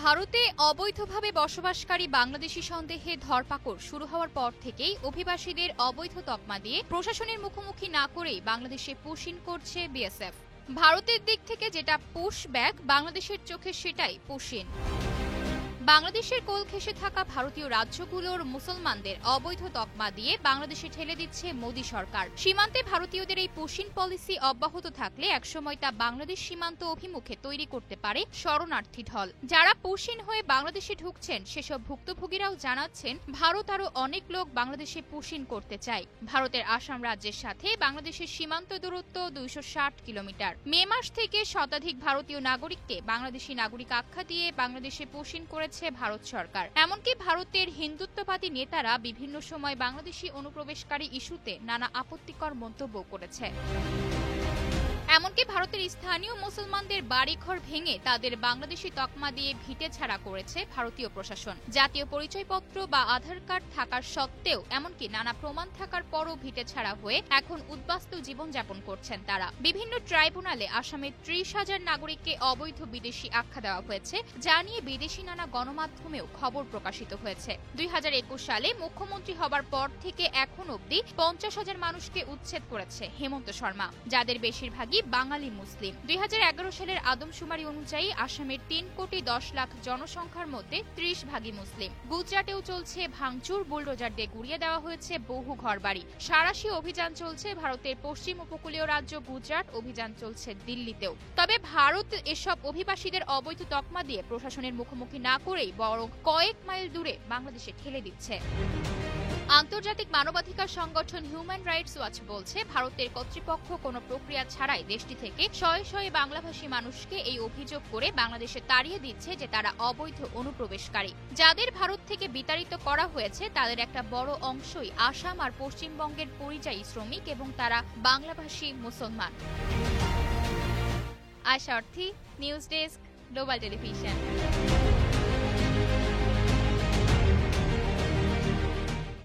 ভারতে অবৈধভাবে বসবাসকারী বাংলাদেশি সন্দেহে ধরপাকড় শুরু হওয়ার পর থেকেই অভিবাসীদের অবৈধ তকমা দিয়ে প্রশাসনের মুখোমুখি না করেই বাংলাদেশে পুশিন করছে বিএসএফ। ভারতের দিক থেকে যেটা পুশ ব্যাক, বাংলাদেশের চোখে সেটাই পুশিন। বাংলাদেশের কোল ঘেঁষে থাকা ভারতীয় রাজ্যগুলোর মুসলমানদের অবৈধ তকমা দিয়ে বাংলাদেশে ঠেলে দিচ্ছে মোদী সরকার। সীমান্তে ভারতীয়দের এই পুশিন পলিসি অব্যাহত থাকলে একসময় তা বাংলাদেশ সীমান্ত অভিমুখে তৈরি করতে পারে শরণার্থী ঢল। যারা পুশিন হয়ে বাংলাদেশে ঢুকছেন সেসব ভুক্তভোগীরাও জানাচ্ছেন ভারত আরও অনেক লোক বাংলাদেশে পুশিন করতে চায়। ভারতের আসাম রাজ্যের সাথে বাংলাদেশের সীমান্ত দূরত্ব 260 কিলোমিটার। মে মাস থেকে শতাধিক ভারতীয় নাগরিককে বাংলাদেশি নাগরিক আখ্যা দিয়ে বাংলাদেশে পুশিন করেছে ভারত সরকার। এমনকি ভারতের হিন্দুত্ববাদী নেতারা বিভিন্ন সময় বাংলাদেশি অনুপ্রবেশকারী ইস্যুতে নানা আপত্তিকর মন্তব্য করেছে। এমনকি ভারতের স্থানীয় মুসলমানদের বাড়িঘর ভেঙে তাদের বাংলাদেশি তকমা দিয়ে ভিটে ছাড়া করেছে ভারতীয় প্রশাসন। জাতীয় পরিচয়পত্র বা আধার কার্ড থাকার সত্ত্বেও, এমনকি নানা প্রমাণ থাকার পরও ভিটে ছাড়া হয়ে এখন উদ্বাস্তু জীবনযাপন করছেন তারা। বিভিন্ন ট্রাইব্যুনালে আসামের 30,000 নাগরিককে অবৈধ বিদেশি আখ্যা দেওয়া হয়েছে, যা নিয়ে বিদেশি নানা গণমাধ্যমেও খবর প্রকাশিত হয়েছে। 2021 সালে মুখ্যমন্ত্রী হবার পর থেকে এখন অবধি 50,000 মানুষকে উচ্ছেদ করেছে হেমন্ত শর্মা, যাদের বেশিরভাগই বাঙালি মুসলিম। 2011 সালের আদমশুমারি অনুযায়ী আসামের 3,10,00,000 জনসংখ্যার মধ্যে 30 ভাগই মুসলিম। গুজরাটেও চলছে ভাঙচুর, বুলডোজার দিয়ে গুড়িয়ে দেওয়া হয়েছে বহু ঘরবাড়ি। সাঁড়াশি অভিযান চলছে ভারতের পশ্চিম উপকূলীয় রাজ্য গুজরাট, অভিযান চলছে দিল্লিতেও। তবে ভারত এসব অভিবাসীদের অবৈধ তকমা দিয়ে প্রশাসনের মুখোমুখি না করেই বরং কয়েক মাইল দূরে বাংলাদেশে ঠেলে দিচ্ছে। আন্তর্জাতিক মানবাধিকার সংগঠন হিউম্যান রাইটস ওয়াচ বলছে, ভারতের কর্তৃপক্ষ কোনো প্রক্রিয়া ছাড়াই দেশটি থেকে শয়ে শয়ে বাংলাভাষী মানুষকে এই অভিযোগ করে বাংলাদেশে তাড়িয়ে দিচ্ছে যে তারা অবৈধ অনুপ্রবেশকারী। যাদের ভারত থেকে বিতাড়িত করা হয়েছে তাদের একটা বড় অংশই আসাম আর পশ্চিমবঙ্গের পরিযায়ী শ্রমিক এবং তারা বাংলাভাষী মুসলমান। আশা অর্থী, নিউজ ডেস্ক, গ্লোবাল টেলিভিশন।